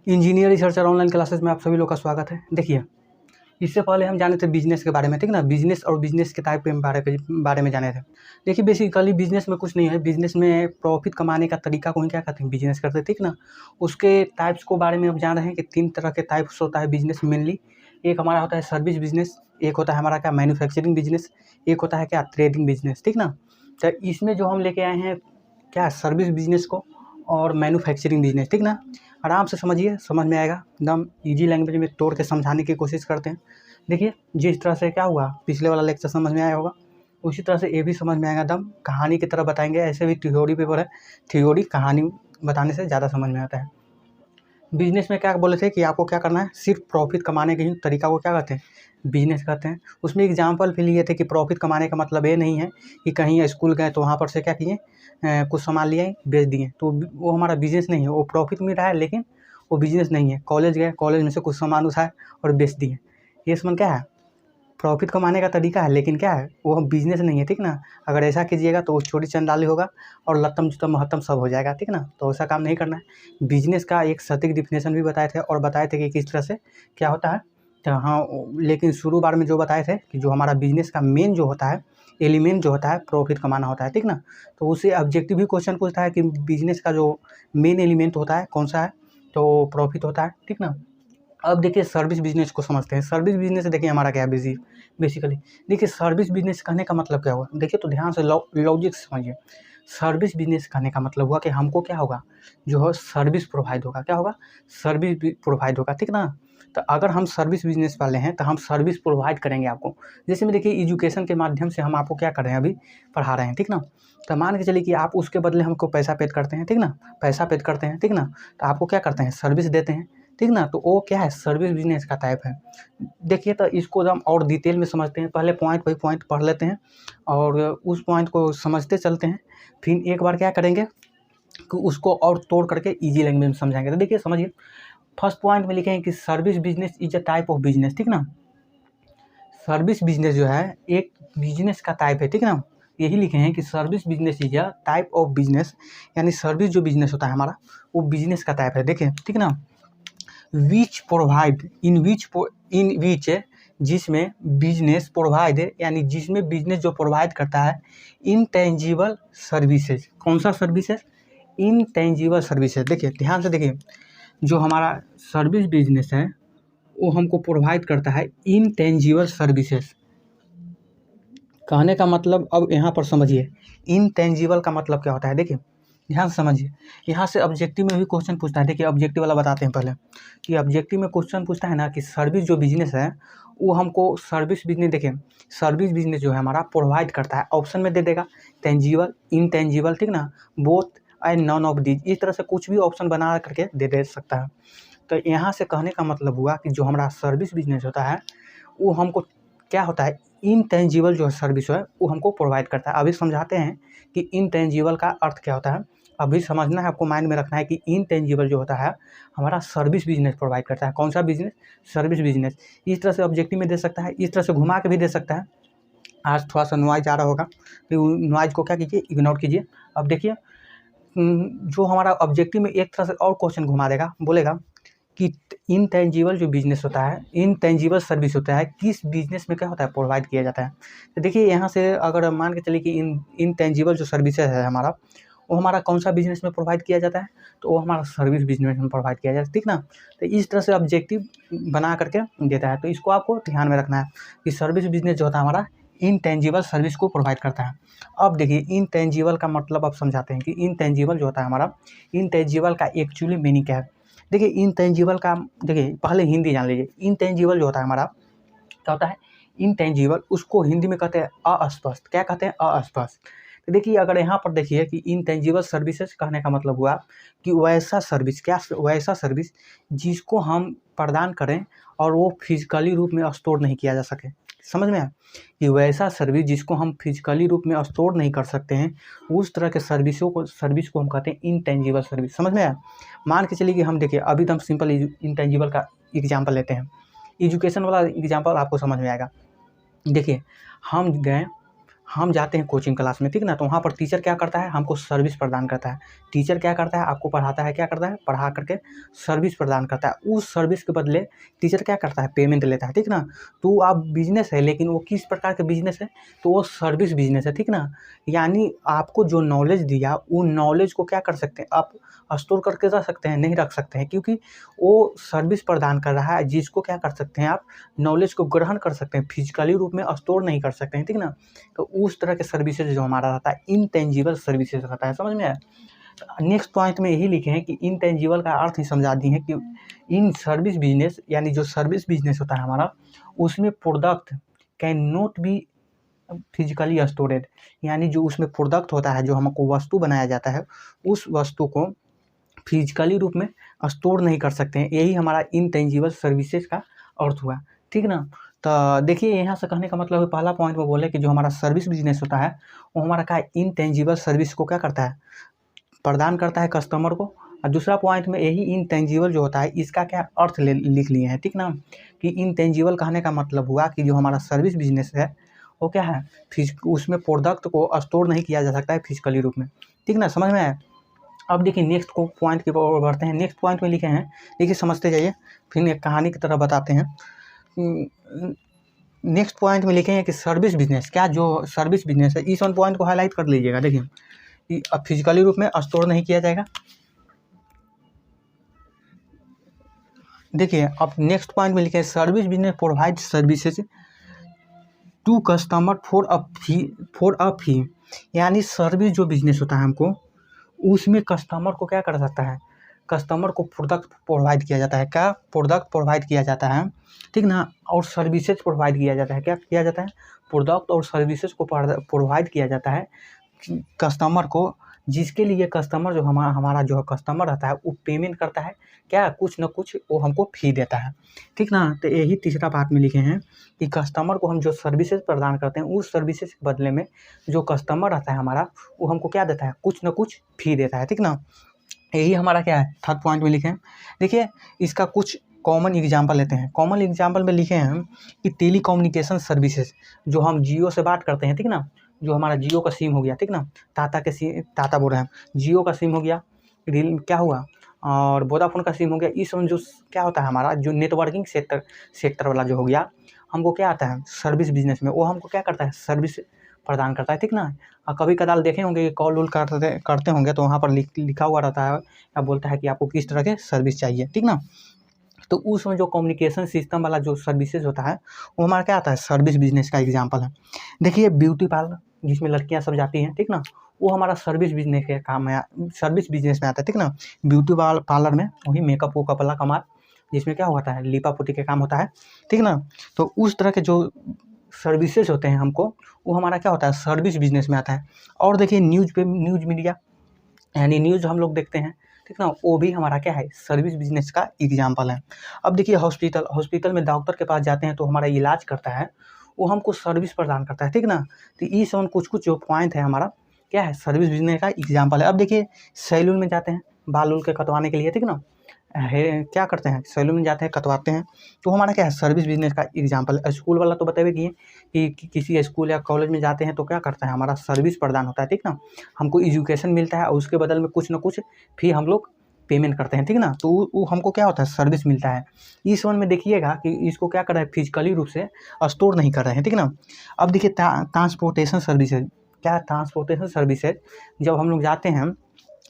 Engineer researcher online classes में आप सभी लोग का स्वागत है। देखिए, इससे पहले हम जाने थे बिजनेस के बारे में, ठीक ना। बिजनेस और बिजनेस के टाइप के बारे में जाने थे। देखिए, बेसिकली बिजनेस में कुछ नहीं है। बिजनेस में प्रॉफिट कमाने का तरीका को ही क्या कहते हैं, बिजनेस करते हैं, ठीक ना। उसके टाइप्स को बारे में अब जान रहे हैं कि 3 तरह के टाइप्स होता है बिजनेस मेनली। एक हमारा होता है सर्विस बिजनेस, एक होता है हमारा क्या मैन्युफैक्चरिंग बिजनेस, एक होता है क्या ट्रेडिंग बिजनेस, ठीक ना। तो इसमें जो हम लेके आए हैं क्या, सर्विस बिजनेस को और मैन्युफैक्चरिंग बिजनेस, ठीक ना। आराम से समझिए, समझ में आएगा। एकदम ईजी लैंग्वेज में तोड़ के समझाने की कोशिश करते हैं। देखिए, जिस तरह से क्या हुआ, पिछले वाला लेक्चर समझ में आया होगा, उसी तरह से ये भी समझ में आएगा। एकदम कहानी की तरह बताएंगे। ऐसे भी थ्योरी पेपर है, थ्योरी कहानी बताने से ज़्यादा समझ में आता है। बिजनेस में क्या बोले थे कि आपको क्या करना है, सिर्फ प्रॉफिट कमाने के ही तरीका को क्या कहते हैं, बिजनेस कहते हैं। उसमें एग्जाम्पल भी लिए थे कि प्रॉफिट कमाने का मतलब ये नहीं है कि कहीं स्कूल गए तो वहाँ पर से क्या किए, कुछ सामान लिए बेच दिए, तो वो हमारा बिजनेस नहीं है। वो प्रॉफिट मिल रहा है लेकिन वो बिजनेस नहीं है। कॉलेज गए, कॉलेज में से कुछ सामान उठाए और बेच दिए, ये सामान क्या है, प्रॉफिट कमाने का तरीका है, लेकिन क्या है, वो बिजनेस नहीं है, ठीक ना। अगर ऐसा कीजिएगा तो वो छोटी चंदाली होगा और लत्तम जुतम महत्तम सब हो जाएगा, ठीक ना। तो ऐसा काम नहीं करना है। बिजनेस का एक सटीक डिफिनेशन भी बताए थे और बताए थे कि किस तरह से क्या होता है। तो हाँ, लेकिन शुरू बार में जो बताए थे कि जो हमारा बिजनेस का मेन जो होता है एलिमेंट जो होता है प्रॉफिट कमाना होता है, ठीक ना। तो उससे ऑब्जेक्टिव भी क्वेश्चन पूछता है कि बिजनेस का जो मेन एलिमेंट होता है कौन सा है, तो प्रॉफिट होता है, ठीक ना। अब देखिए सर्विस बिजनेस को समझते हैं। सर्विस बिजनेस देखिए हमारा क्या है, बेसिकली देखिए सर्विस बिजनेस कहने का मतलब क्या हुआ, देखिए तो ध्यान से लॉजिक समझिए। सर्विस बिजनेस कहने का मतलब हुआ कि हमको क्या होगा, जो है सर्विस प्रोवाइड होगा। क्या होगा, सर्विस प्रोवाइड होगा, ठीक ना। तो अगर हम सर्विस बिजनेस वाले हैं तो हम सर्विस प्रोवाइड करेंगे आपको। जैसे में देखिए एजुकेशन के माध्यम से हम आपको क्या कर रहे हैं, अभी पढ़ा रहे हैं, ठीक ना। तो मान के चलिए कि आप उसके बदले हमको पैसा पेड करते हैं, ठीक ना, पैसा पेड करते हैं, ठीक ना। तो आपको क्या करते हैं, सर्विस देते हैं, ठीक ना। तो वो क्या है, सर्विस बिजनेस का टाइप है। देखिए, तो इसको हम और डिटेल में समझते हैं। पहले पॉइंट बाई पॉइंट पढ़ लेते हैं और उस पॉइंट को समझते चलते हैं। फिर एक बार क्या करेंगे कि उसको और तोड़ करके इजी लैंग्वेज में समझाएंगे। तो देखिए समझिए, फर्स्ट पॉइंट में लिखे हैं कि service business is a type of business, ठीक ना। सर्विस बिजनेस जो है एक बिजनेस का टाइप है, ठीक ना। यही लिखे हैं कि service business is a type of business, यानी सर्विस जो बिजनेस होता है हमारा वो बिजनेस का टाइप है। देखिए, ठीक ना। विच प्रोवाइड इन विच, जिसमें बिजनेस प्रोवाइड है, यानी जिसमें बिजनेस जो प्रोवाइड करता है इनटेंजिबल सर्विसेज। कौन सा सर्विसेज, इनटेंजिबल सर्विसेज। देखिए ध्यान से देखिए, जो हमारा सर्विस बिजनेस है वो हमको प्रोवाइड करता है इनटेंजिबल सर्विसेज। कहने का मतलब अब यहाँ पर समझिए, इनटेंजिबल का मतलब क्या होता है। देखिए ध्यान से समझिए, यहाँ से ऑब्जेक्टिव में भी क्वेश्चन पूछता है। देखिए ऑब्जेक्टिव वाला बताते हैं पहले कि ऑब्जेक्टिव में क्वेश्चन पूछता है ना कि सर्विस जो बिजनेस है वो हमको सर्विस बिजनेस, देखिए सर्विस बिजनेस जो है हमारा प्रोवाइड करता है, ऑप्शन में दे देगा टेंजिबल, इनटेंजिबल, ठीक ना, both and none of these, इस तरह से कुछ भी ऑप्शन बना करके दे सकता है। तो यहाँ से कहने का मतलब हुआ कि जो हमारा सर्विस बिजनेस होता है वो हमको क्या होता है, इनटेंजिबल जो सर्विस है वो हमको प्रोवाइड करता है। अभी समझाते हैं कि इनटेंजिबल का अर्थ क्या होता है। अभी समझना है, आपको माइंड में रखना है कि इनटेंजिबल जो होता है हमारा सर्विस बिजनेस प्रोवाइड करता है। कौन सा बिजनेस, सर्विस बिजनेस। इस तरह से ऑब्जेक्टिव में दे सकता है, इस तरह से घुमा के भी दे सकता है। आज थोड़ा सा नॉइज आ रहा होगा, तो नॉइज को क्या कीजिए, इग्नोर कीजिए। अब देखिए, जो हमारा ऑब्जेक्टिव में एक तरह से और क्वेश्चन घुमा देगा, बोलेगा कि इनटेंजिबल जो बिजनेस होता है, इनटेंजिबल सर्विस होता है, किस बिजनेस में क्या होता है, प्रोवाइड किया जाता है। तो देखिए यहाँ से अगर मान के चलिए कि इनटेंजिबल जो सर्विसेज है हमारा, वो हमारा कौन सा बिजनेस में प्रोवाइड किया जाता है, तो वो हमारा सर्विस बिजनेस में प्रोवाइड किया जाता है, ठीक ना। तो इस तरह से ऑब्जेक्टिव बना करके देता है। तो इसको आपको ध्यान में रखना है कि सर्विस बिजनेस जो होता है हमारा इनटेंजिबल सर्विस को प्रोवाइड करता है। अब देखिए इनटेंजिबल का मतलब अब समझाते हैं कि इनटेंजिबल जो होता है हमारा, इनटेंजिबल का एक्चुअली मीनिंग क्या है। देखिए इनटेंजिबल का, देखिए पहले हिंदी जान लीजिए। इनटेंजिबल जो होता है हमारा क्या होता है, इनटेंजिबल उसको हिंदी में कहते हैं अस्पष्ट। क्या कहते हैं, अस्पष्ट। तो देखिए अगर यहाँ पर देखिए कि इनटेंजिबल सर्विसेज कहने का मतलब हुआ कि वैसा सर्विस, क्या वैसा सर्विस जिसको हम प्रदान करें और वो फिजिकली रूप में स्टोर नहीं किया जा सके। समझ में आया, कि वैसा सर्विस जिसको हम फिजिकली रूप में स्टोर नहीं कर सकते हैं, उस तरह के सर्विस को हम कहते हैं इनटेंजिबल सर्विस। समझ में आया। मान के चलिए कि हम देखिए अभी हम सिंपल इनटेंजिबल का एग्जांपल लेते हैं। एजुकेशन वाला एग्जांपल आपको समझ में आएगा। देखिए हम गए हम जाते हैं कोचिंग क्लास में, ठीक ना, तो वहाँ पर टीचर क्या करता है, हमको सर्विस प्रदान करता है। टीचर क्या करता है, आपको पढ़ाता है, क्या करता है, पढ़ा करके सर्विस प्रदान करता है। उस सर्विस के बदले टीचर क्या करता है, पेमेंट लेता है, ठीक ना। तो आप बिजनेस है, लेकिन वो किस प्रकार का बिजनेस है, तो वो सर्विस बिजनेस है, ठीक ना। यानी आपको जो नॉलेज दिया, वो नॉलेज को क्या कर सकते हैं आप, स्टोर करके रख सकते हैं, नहीं रख सकते हैं, क्योंकि वो सर्विस प्रदान कर रहा है, जिसको क्या कर सकते हैं आप, नॉलेज को ग्रहण कर सकते हैं, फिजिकली रूप में स्टोर नहीं कर सकते हैं, ठीक ना। तो उस तरह के सर्विसेज जो हमारा रहता है, इनटेंजिबल सर्विसेज रहता है, समझ में आया। नेक्स्ट पॉइंट में यही लिखे हैं कि इनटेंजिबल का अर्थ ही समझा दी है कि इन सर्विस बिजनेस, यानी जो सर्विस बिजनेस होता है हमारा, उसमें product can not be physically storeyed, यानी जो उसमें प्रोडक्ट होता है, जो हमको वस्तु बनाया जाता है, उस वस्तु को फिजिकली रूप में स्टोर नहीं कर सकते हैं। यही हमारा इनटेंजिबल सर्विसेज का अर्थ हुआ, ठीक ना। तो देखिए यहाँ से कहने का मतलब है, पहला पॉइंट में बोले कि जो हमारा सर्विस बिजनेस होता है, वो हमारा क्या है, इनटेंजिबल सर्विस को क्या करता है, प्रदान करता है कस्टमर को। और दूसरा पॉइंट में यही इनटेंजिबल जो होता है, इसका क्या अर्थ लिख लिए हैं, ठीक ना, कि इनटेंजिबल कहने का मतलब हुआ कि जो हमारा सर्विस बिजनेस है, वो क्या है, उसमें प्रोडक्ट को स्टोर नहीं किया जा सकता है फिजिकली रूप में, ठीक ना, समझ में आया। अब देखिए नेक्स्ट को पॉइंट की ओर बढ़ते हैं। नेक्स्ट पॉइंट में लिखे हैं, देखिए समझते जाइए, फिर एक कहानी की तरह बताते हैं। नेक्स्ट पॉइंट में लिखे हैं कि सर्विस बिजनेस, क्या जो सर्विस बिजनेस है, इस वन पॉइंट को हाईलाइट कर लीजिएगा। देखिए कि अब फिजिकली रूप में स्टोर नहीं किया जाएगा। देखिए अब नेक्स्ट पॉइंट में लिखे हैं, service business provide services to customer for a fee, यानी सर्विस जो बिजनेस होता है हमको, उसमें कस्टमर को क्या कर सकता है, कस्टमर को प्रोडक्ट प्रोवाइड किया जाता है, क्या प्रोडक्ट प्रोवाइड किया जाता है, ठीक ना, और सर्विसेज प्रोवाइड किया जाता है, क्या किया जाता है, प्रोडक्ट और सर्विसेज को प्रोवाइड किया जाता है कस्टमर को, जिसके लिए कस्टमर जो हमारा जो कस्टमर रहता है, वो पेमेंट करता है, क्या कुछ न कुछ वो हमको फी देता है, ठीक ना। तो यही तीसरा पार्ट में लिखे हैं कि कस्टमर को हम जो सर्विसेज प्रदान करते हैं, उस सर्विसेज के बदले में जो कस्टमर रहता है हमारा, वो हमको क्या देता है, कुछ न कुछ फी देता है, ठीक ना। यही हमारा क्या है, थर्ड पॉइंट में लिखे हैं। देखिए इसका कुछ कॉमन एग्जांपल लेते हैं। कॉमन एग्जांपल में लिखे हैं कि टेलीकम्युनिकेशन सर्विसेज, जो हम जियो से बात करते हैं, ठीक ना, जो हमारा जियो का सिम हो गया, ठीक ना, टाटा बोल रहे हैं, जियो का सिम हो गया, क्या हुआ, और वोडाफोन का सिम हो गया। इस जो क्या होता है हमारा, जो नेटवर्किंग सेक्टर वाला जो हो गया, हमको क्या आता है सर्विस बिजनेस में, वो हमको क्या करता है, सर्विस प्रदान करता है, ठीक ना। कभी कदाल देखे होंगे कि कॉल वॉल करते होंगे, तो वहाँ पर लिखा हुआ रहता है, या बोलता है कि आपको किस तरह के सर्विस चाहिए, ठीक ना। तो उसमें जो कम्युनिकेशन सिस्टम वाला जो सर्विसेज होता है, वो हमारा क्या आता है, सर्विस बिजनेस का एग्जांपल है। देखिए ब्यूटी पार्लर, जिसमें लड़कियां सब जाती हैं, ठीक ना, वो हमारा सर्विस बिजनेस के काम में, सर्विस बिजनेस में आता है, ठीक ना। ब्यूटी पार्लर में वही मेकअप वेकअप वाला कमाल, जिसमें क्या होता है, लीपा पोती का काम होता है, ठीक ना। तो उस तरह के जो सर्विसेज होते हैं हमको, वो हमारा क्या होता है, सर्विस बिजनेस में आता है। और देखिए न्यूज़ मीडिया, यानी न्यूज़ हम लोग देखते हैं, ठीक ना, वो भी हमारा क्या है, सर्विस बिजनेस का एग्जाम्पल है। अब देखिए हॉस्पिटल में डॉक्टर के पास जाते हैं, तो हमारा इलाज करता है, वो हमको सर्विस प्रदान करता है, ठीक ना। तो ये सब कुछ जो पॉइंट है हमारा क्या है, सर्विस बिजनेस का एग्जाम्पल है। अब देखिए सैलून में जाते हैं बाल उल के कटवाने के लिए, ठीक ना, क्या करते हैं, सैलून में जाते हैं, कटवाते हैं, तो हमारा क्या है, सर्विस बिजनेस का एग्जाम्पल है। स्कूल वाला तो बतावे कि किसी स्कूल या कॉलेज में जाते हैं, तो क्या करता है, हमारा सर्विस प्रदान होता है, ठीक ना, हमको एजुकेशन मिलता है, और उसके बदल में कुछ ना कुछ फी हम लोग पेमेंट करते हैं, ठीक ना। तो वो हमको क्या होता है, सर्विस मिलता है। इस वन में देखिएगा कि इसको क्या कर रहा है, फिजिकली रूप से स्टोर नहीं कर रहे हैं, ठीक ना। अब देखिए ट्रांसपोर्टेशन सर्विसेज, क्या ट्रांसपोर्टेशन सर्विसेज, जब हम लोग जाते हैं,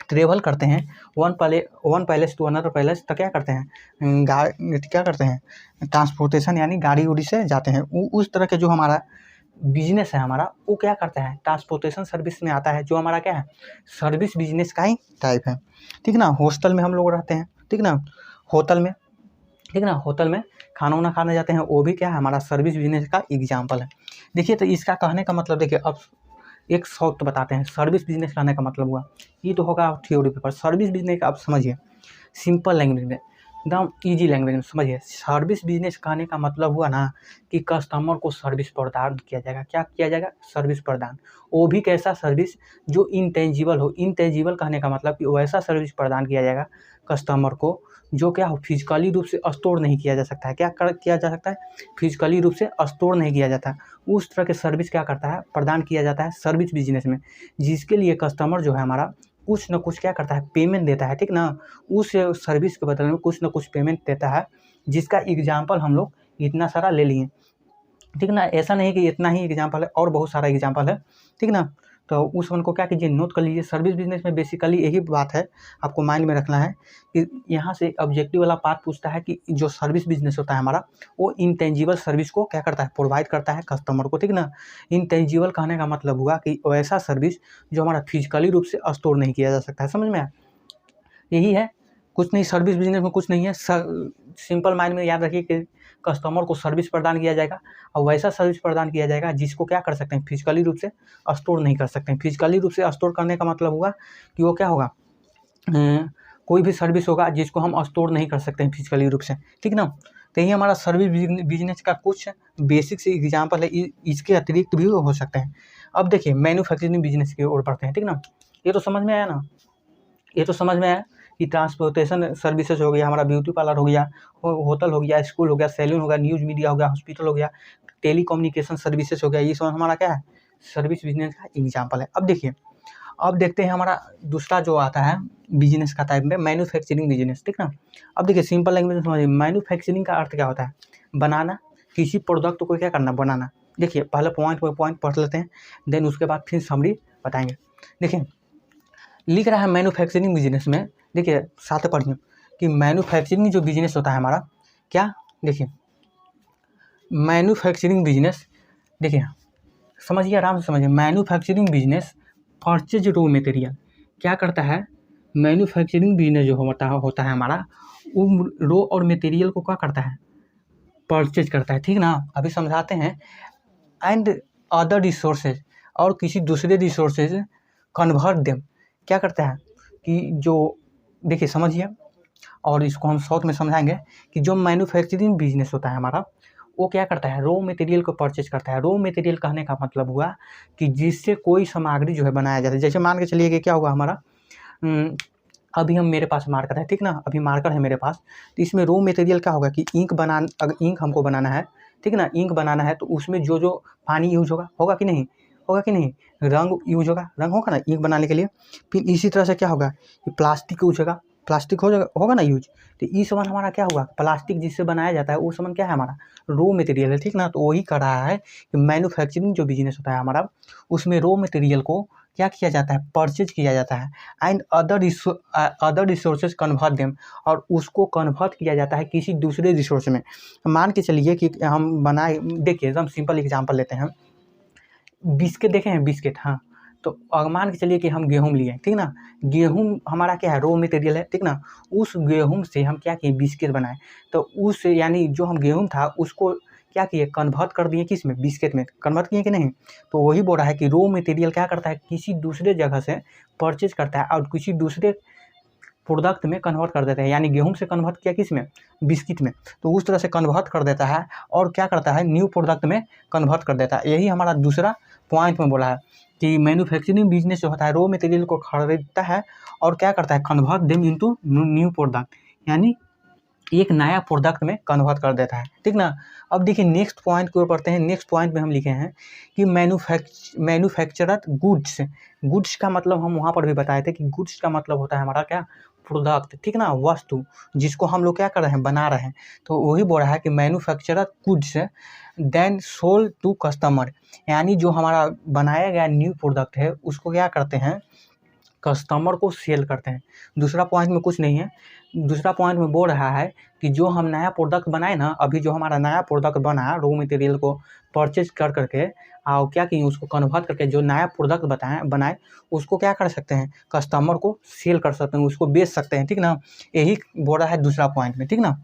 ट्रेवल करते हैं one place to another place, तो क्या करते हैं, क्या करते हैं, ट्रांसपोर्टेशन यानी गाड़ी उड़ी से जाते हैं। उस तरह के जो हमारा बिजनेस है हमारा, वो क्या करता है, ट्रांसपोर्टेशन सर्विस में आता है, जो हमारा क्या है, सर्विस बिजनेस का ही टाइप है, ठीक ना। हॉस्टल में हम लोग रहते हैं, ठीक ना, होटल में, ठीक ना, होटल में खाना वाना खाने जाते हैं, वो भी क्या है, हमारा सर्विस बिजनेस का एग्जाम्पल है। देखिए तो इसका कहने का मतलब, देखिए अब एक शॉर्ट बताते हैं, सर्विस बिजनेस कहने का मतलब हुआ, ये तो होगा थ्योरी पेपर। सर्विस बिजनेस का आप समझिए सिंपल लैंग्वेज में, एकदम ईजी लैंग्वेज में समझिए। सर्विस बिजनेस कहने का मतलब हुआ ना कि कस्टमर को सर्विस प्रदान किया जाएगा। क्या किया जाएगा? सर्विस प्रदान। वो भी कैसा सर्विस? जो इंटेंजिबल हो। इंटेंजिबल कहने का मतलब कि वैसा सर्विस प्रदान किया जाएगा कस्टमर को जो क्या हो, फिजिकली रूप से स्टोर नहीं किया जा सकता है। क्या किया जा सकता है? फिजिकली रूप से स्टोर नहीं किया जाता। उस तरह के सर्विस क्या करता है? प्रदान किया जाता है सर्विस बिजनेस में, जिसके लिए कस्टमर जो है हमारा कुछ न कुछ क्या करता है? पेमेंट देता है, ठीक ना। उस सर्विस के बदले में कुछ न कुछ पेमेंट देता है, जिसका एग्जाम्पल हम लोग इतना सारा ले लिए, ठीक ना। ऐसा नहीं कि इतना ही एग्जाम्पल है, और बहुत सारा एग्जाम्पल है, ठीक ना। तो उस वन को क्या कीजिए? नोट कर लीजिए। सर्विस बिजनेस में बेसिकली यही बात है, आपको माइंड में रखना है कि यहाँ से ऑब्जेक्टिव वाला पार्ट पूछता है कि जो सर्विस बिजनेस होता है हमारा, वो इंटेंजिबल सर्विस को क्या करता है? प्रोवाइड करता है कस्टमर को, ठीक ना। इंटेंजिबल कहने का मतलब हुआ कि वैसा सर्विस जो हमारा फिजिकली रूप से स्टोर नहीं किया जा सकता है। समझ में आया? यही है, कुछ नहीं। सर्विस बिजनेस में कुछ नहीं है। सिंपल माइंड में याद रखिए कि कस्टमर को सर्विस प्रदान किया जाएगा, और वैसा सर्विस प्रदान किया जाएगा जिसको क्या कर सकते हैं? फिजिकली रूप से स्टोर नहीं कर सकते हैं। फिजिकली रूप से स्टोर करने का मतलब हुआ कि वो क्या होगा? कोई भी सर्विस होगा जिसको हम स्टोर नहीं कर सकते हैं फिजिकली रूप से, ठीक ना। तो यही हमारा सर्विस बिजनेस का कुछ बेसिक से एग्जाम्पल है। इसके अतिरिक्त भी हो सकते हैं। अब देखिए मैन्युफैक्चरिंग बिजनेस की ओर बढ़ते हैं, ठीक ना। ये तो समझ में आया ना? ये तो समझ में आया कि ट्रांसपोर्टेशन सर्विसेज हो गया, हमारा ब्यूटी पार्लर हो गया, होटल हो गया, स्कूल हो गया, सैलून हो गया, न्यूज़ मीडिया हो गया, हॉस्पिटल हो गया, टेलीकम्युनिकेशन सर्विसेज हो गया। ये सब हमारा क्या है? सर्विस बिजनेस का एग्जाम्पल है। अब देखिए, अब देखते हैं हमारा दूसरा जो आता है बिजनेस का टाइप में, मैन्युफैक्चरिंग बिजनेस, ठीक ना। अब देखिए सिंपल लैंग्वेज में समझिए, मैन्युफैक्चरिंग का अर्थ क्या होता है? बनाना, किसी प्रोडक्ट को क्या करना? बनाना। देखिए पहले पॉइंट बाय पॉइंट पढ़ लेते हैं, देन उसके बाद फिर समरी बताएंगे। देखिए लिख रहा है मैन्युफैक्चरिंग बिजनेस में, देखिए साथ पढ़िए कि मैन्युफैक्चरिंग जो बिजनेस होता है हमारा, क्या? देखिए मैन्युफैक्चरिंग बिजनेस, देखिए समझिए, आराम से समझिए। Manufacturing business purchase raw material क्या करता है? मैन्युफैक्चरिंग बिजनेस जो होता है हमारा, वो रॉ और मटेरियल को क्या करता है? परचेज करता है, ठीक ना। अभी समझाते हैं। एंड अदर रिसोर्सेज, और किसी दूसरे रिसोर्सेज कन्वर्ट देम, क्या करता है कि जो, देखिए समझिए, और इसको हम शॉर्ट में समझाएंगे कि जो मैन्युफैक्चरिंग बिजनेस होता है हमारा, वो क्या करता है? रॉ मटेरियल को परचेज करता है। रॉ मटेरियल कहने का मतलब हुआ कि जिससे कोई सामग्री जो है बनाया जाता है। जैसे मान के चलिए कि क्या हुआ हमारा, अभी हम मेरे पास मार्कर है, ठीक ना। अभी मार्कर है मेरे पास, तो इसमें रॉ मटेरियल क्या होगा कि अगर इंक हमको बनाना है, ठीक ना, इंक बनाना है, तो उसमें जो जो पानी यूज होगा कि नहीं? होगा कि नहीं? रंग यूज होगा, रंग होगा ना इंक बनाने के लिए। फिर इसी तरह से क्या होगा कि प्लास्टिक यूज होगा, प्लास्टिक होगा ना यूज। तो ये सामान हमारा क्या हुआ? प्लास्टिक जिससे बनाया जाता है वो सामान क्या है? हमारा रॉ मटेरियल है, ठीक ना। तो वही कर रहा है कि मैन्युफैक्चरिंग जो बिजनेस होता है हमारा, उसमें रॉ मटेरियल को क्या किया जाता है? परचेज किया जाता है। And other resources convert them, और उसको कन्वर्ट किया जाता है किसी दूसरे रिसोर्स में। मान के चलिए कि हम बनाए, देखिए एकदम सिंपल एग्जांपल लेते हैं। बिस्किट देखे हैं? बिस्किट, हाँ। तो मान के चलिए कि हम गेहूँ लिए, ठीक ना। गेहूँ हमारा क्या है? रॉ मटेरियल है, ठीक ना। उस गेहूँ से हम क्या किए? बिस्किट बनाए। तो उस यानी जो हम गेहूँ था उसको क्या किए? कन्वर्ट कर दिए किस में? बिस्किट में कन्वर्ट किए कि नहीं? तो वही बोल रहा है कि रॉ मटेरियल क्या करता है? किसी दूसरे जगह से परचेज करता है और किसी दूसरे प्रोडक्ट में कन्वर्ट कर देता है। यानी गेहूँ से कन्वर्ट किया किस में? बिस्किट में। तो उस तरह से कन्वर्ट कर देता है, और क्या करता है? न्यू प्रोडक्ट में कन्वर्ट कर देता है। यही हमारा दूसरा पॉइंट में बोला है कि मैन्युफैक्चरिंग बिजनेस जो होता है रॉ मटेरियल को खरीदता है और क्या करता है? Convert them into new product, यानी एक नया प्रोडक्ट में कन्वर्ट कर देता है, ठीक ना। अब देखिए नेक्स्ट पॉइंट की ओर पढ़ते हैं। नेक्स्ट पॉइंट में हम लिखे हैं कि मैन्युफैक्चरर गुड्स का मतलब हम वहाँ पर भी बताए थे कि गुड्स का मतलब होता है हमारा क्या? प्रोडक्ट, ठीक ना, वस्तु, जिसको हम लोग क्या कर रहे हैं? बना रहे हैं। तो वही बोल रहा है कि manufacturer goods then sold to customer, यानी जो हमारा बनाया गया न्यू प्रोडक्ट है उसको क्या करते हैं? कस्टमर को सेल करते हैं। दूसरा पॉइंट में कुछ नहीं है। दूसरा पॉइंट में बोल रहा है कि जो हम नया प्रोडक्ट बनाए ना, अभी जो हमारा नया प्रोडक्ट बना रॉ मटेरियल को परचेज करके और क्या किए? उसको कन्वर्ट करके जो नया प्रोडक्ट बनाए उसको क्या कर सकते हैं? कस्टमर को सेल कर सकते हैं, उसको बेच सकते हैं, ठीक ना। यही बोल रहा है दूसरा पॉइंट में, ठीक ना।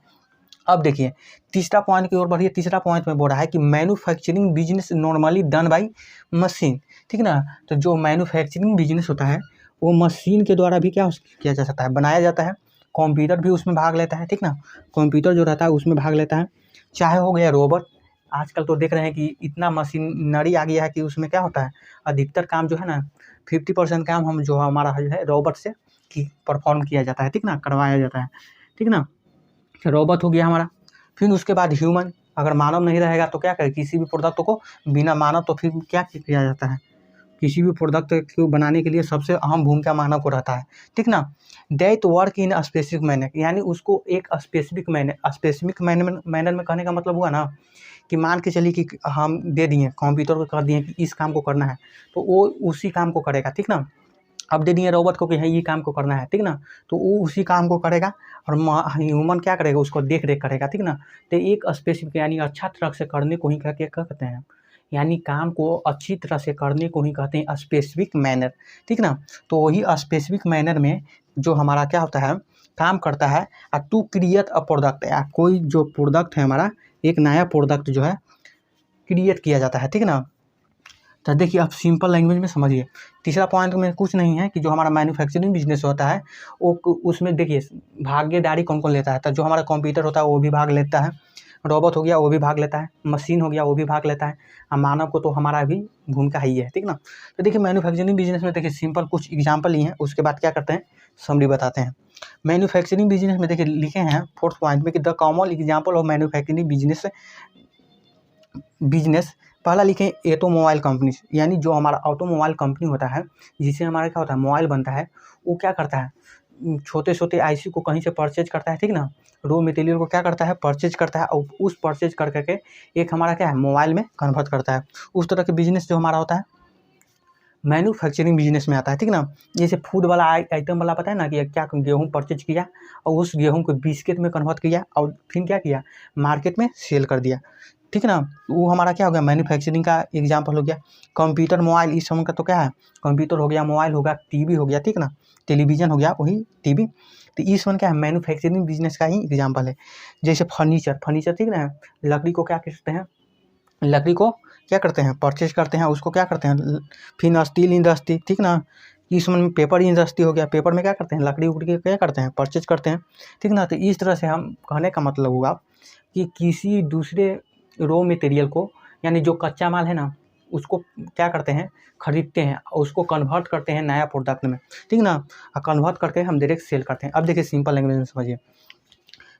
अब देखिए तीसरा पॉइंट की ओर बढ़िए। तीसरा पॉइंट में बोल रहा है कि manufacturing business normally done by machine, ठीक ना। तो जो मैन्युफैक्चरिंग बिजनेस होता है वो मशीन के द्वारा भी क्या किया जा सकता है? बनाया जाता है। कंप्यूटर भी उसमें भाग लेता है, ठीक ना। कंप्यूटर जो रहता है उसमें भाग लेता है, चाहे हो गया रोबोट। आजकल तो देख रहे हैं कि इतना मशीनरी आ गया है कि उसमें क्या होता है, अधिकतर काम जो है ना 50% काम हम जो हमारा जो है रोबोट से परफॉर्म किया जाता है, ठीक ना, करवाया जाता है, ठीक ना। रोबोट हो गया हमारा। फिर उसके बाद ह्यूमन, अगर मानव नहीं रहेगा तो क्या करें, किसी भी प्रोडक्ट को बिना मानव तो फिर क्या किया जाता है, किसी भी प्रोडक्ट को बनाने के लिए सबसे अहम भूमिका मानव को रहता है, ठीक ना। That work in a specific manner, यानी उसको एक स्पेसिफिक मैनर में कहने का मतलब हुआ ना कि मान के चलिए कि हम दे दिए कंप्यूटर को, कर दिए कि इस काम को करना है तो वो उसी काम को करेगा, ठीक ना। अब दे दिए रोबोट को कि है ये काम को करना है, ठीक ना, तो वो उसी काम को करेगा और ह्यूमन क्या करेगा, उसको देख रेख करेगा, ठीक ना। तो एक स्पेसिफिक यानी अच्छा तरह से करने को ही क्या कहते हैं, यानी काम को अच्छी तरह से करने को ही कहते हैं स्पेसिफिक मैनर, ठीक ना। तो वही स्पेसिफिक मैनर में जो हमारा क्या होता है, काम करता है टू क्रिएट अ प्रोडक्ट, या कोई जो प्रोडक्ट है हमारा, एक नया प्रोडक्ट जो है क्रिएट किया जाता है, ठीक ना। तो देखिए आप सिंपल लैंग्वेज में समझिए। तीसरा पॉइंट में कुछ नहीं है कि जो हमारा मैन्युफैक्चरिंग बिजनेस होता है वो उसमें देखिए भागीदारी कौन कौन लेता है, तो जो हमारा कंप्यूटर होता है वो भी भाग लेता है, रोबोट हो गया वो भी भाग लेता है, मशीन हो गया वो भी भाग लेता है, और मानव को तो हमारा भी भूमिका ही है, ठीक ना। तो देखिए मैन्युफैक्चरिंग बिजनेस में देखिए सिंपल कुछ एग्जाम्पल ही हैं, उसके बाद क्या करते हैं समरी बताते हैं। मैन्युफैक्चरिंग बिजनेस में देखिए लिखे हैं फोर्थ पॉइंट में कि the common example of manufacturing business पहला लिखें ऑटोमोबाइल कंपनी, यानी जो हमारा ऑटोमोबाइल कंपनी होता है जिससे हमारा क्या होता है मोबाइल बनता है, वो क्या करता है छोटे छोटे आईसी को कहीं से परचेज करता है, ठीक ना, रॉ मटेरियल को क्या करता है परचेज करता है और उस परचेज कर करके एक हमारा क्या है मोबाइल में कन्वर्ट करता है। उस तरह के बिजनेस जो हमारा होता है मैन्युफैक्चरिंग बिजनेस में आता है, ठीक ना। जैसे फूड वाला आइटम वाला पता है ना कि क्या गेहूँ परचेज किया और उस गेहूँ को बिस्किट में कन्वर्ट किया और फिर क्या किया मार्केट में सेल कर दिया, ठीक ना। वो हमारा क्या हो गया मैन्युफैक्चरिंग का एग्जाम्पल हो गया। कंप्यूटर मोबाइल इस समय का तो क्या है, कंप्यूटर हो गया, मोबाइल होगा, टीवी हो गया, ठीक ना, टेलीविजन हो गया वही टीवी। तो इस वन क्या है मैन्युफैक्चरिंग बिजनेस का ही एग्जाम्पल है। जैसे फर्नीचर, ठीक ना, लकड़ी को क्या कहते हैं, लकड़ी को क्या करते हैं परचेज करते हैं, उसको क्या करते हैं फिर स्टील इंडस्ट्री, ठीक ना। इस में पेपर इंडस्ट्री हो गया, पेपर में क्या करते हैं लकड़ी उकड़ी क्या करते हैं परचेज करते हैं, ठीक ना। तो इस तरह से हम कहने का मतलब हुआ कि किसी दूसरे रॉ मटेरियल को यानी जो कच्चा माल है ना उसको क्या करते हैं खरीदते हैं और उसको कन्वर्ट करते हैं नया प्रोडक्ट में, ठीक ना, और कन्वर्ट करके हम डायरेक्ट सेल करते हैं। अब देखिए सिंपल लैंग्वेज में समझिए,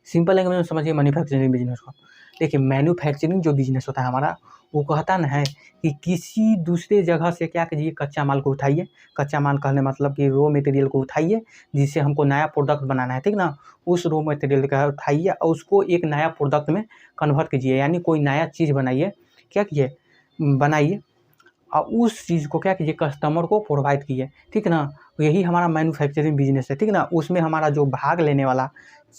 सिंपल लैंग्वेज में समझिए मैन्युफैक्चरिंग बिजनेस को। देखिए मैन्युफैक्चरिंग जो बिजनेस होता है हमारा वो कहता न है कि किसी दूसरे जगह से क्या कीजिए कच्चा माल को उठाइए, कच्चा माल कहने मतलब कि रॉ मटेरियल को उठाइए जिससे हमको नया प्रोडक्ट बनाना है, ठीक ना। उस रॉ मटेरियल का उठाइए और उसको एक नया प्रोडक्ट में कन्वर्ट कीजिए, यानी कोई नया चीज़ बनाइए, क्या कीजिए बनाइए और उस चीज़ को क्या कीजिए कस्टमर को प्रोवाइड कीजिए, ठीक ना। यही हमारा मैन्युफैक्चरिंग बिजनेस है, ठीक ना। उसमें हमारा जो भाग लेने वाला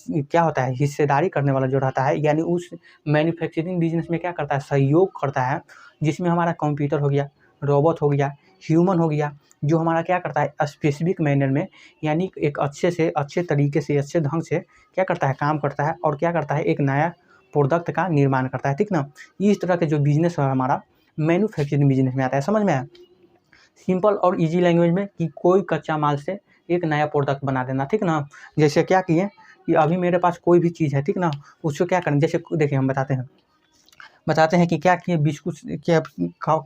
क्या होता है हिस्सेदारी करने वाला जो रहता है, यानी उस मैन्युफैक्चरिंग बिजनेस में क्या करता है सहयोग करता है, जिसमें हमारा कंप्यूटर हो गया, रोबोट हो गया, ह्यूमन हो गया, जो हमारा क्या करता है स्पेसिफिक मैनर में यानी एक अच्छे तरीके से अच्छे ढंग से क्या करता है काम करता है और क्या करता है एक नया प्रोडक्ट का निर्माण करता है, ठीक ना। इस तरह के जो बिजनेस है हमारा मैन्युफैक्चरिंग बिजनेस में आता है, समझ में आया। सिंपल और इजी लैंग्वेज में कि कोई कच्चा माल से एक नया प्रोडक्ट बना देना, ठीक ना। जैसे क्या किए कि अभी मेरे पास कोई भी चीज़ है, ठीक ना, उसको क्या करें जैसे देखिए हम बताते हैं कि क्या किए बिस्कुट क्या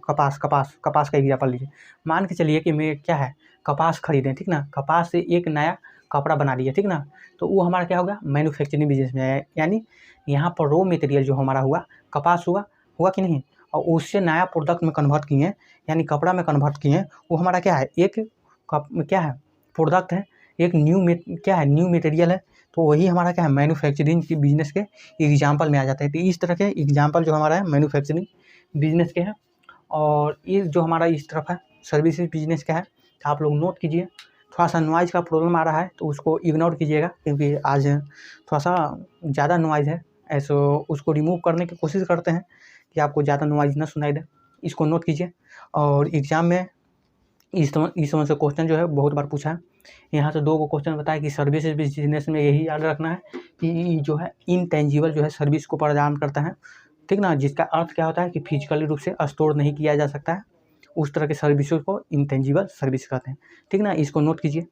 कपास का एग्जाम्पल लीजिए। मान के चलिए कि मैं क्या है कपास खरीदें, ठीक ना, कपास से एक नया कपड़ा बना दिया, ठीक ना। तो वो हमारा क्या होगा मैन्युफैक्चरिंग बिजनेस में है, यानी यहाँ पर रॉ मटेरियल जो हमारा हुआ कपास हुआ कि नहीं, और उससे नया प्रोडक्ट में कन्वर्ट किए यानी कपड़ा में कन्वर्ट किए, वो हमारा क्या है एक क्या है प्रोडक्ट है, एक क्या है न्यू मटेरियल है। तो वही हमारा क्या है मैन्युफैक्चरिंग की बिजनेस के एग्जाम्पल में आ जाते हैं। तो इस तरह के एग्जाम्पल जो हमारा है मैन्युफैक्चरिंग बिजनेस के हैं, और ये जो हमारा इस तरफ है सर्विसेज बिजनेस का है। तो आप लोग नोट कीजिए, थोड़ा सा नॉइज़ का प्रॉब्लम आ रहा है तो उसको इग्नोर कीजिएगा क्योंकि आज थोड़ा सा ज़्यादा नॉइज़ है, ऐसे उसको रिमूव करने की कोशिश करते हैं कि आपको ज़्यादा नॉइज़ ना सुनाई दे, इसको नोट कीजिए। और एग्ज़ाम में इस समय से क्वेश्चन जो है बहुत बार पूछा है, यहाँ से 2 क्वेश्चन बताया कि सर्विसेज बिजनेस में यही याद रखना है कि जो है इनटेंजिबल जो है सर्विस को प्रदान करता है, ठीक ना, जिसका अर्थ क्या होता है कि फिजिकली रूप से स्टोर नहीं किया जा सकता है, उस तरह के सर्विसेज को इनटेंजिबल सर्विस कहते हैं, ठीक ना, इसको नोट कीजिए।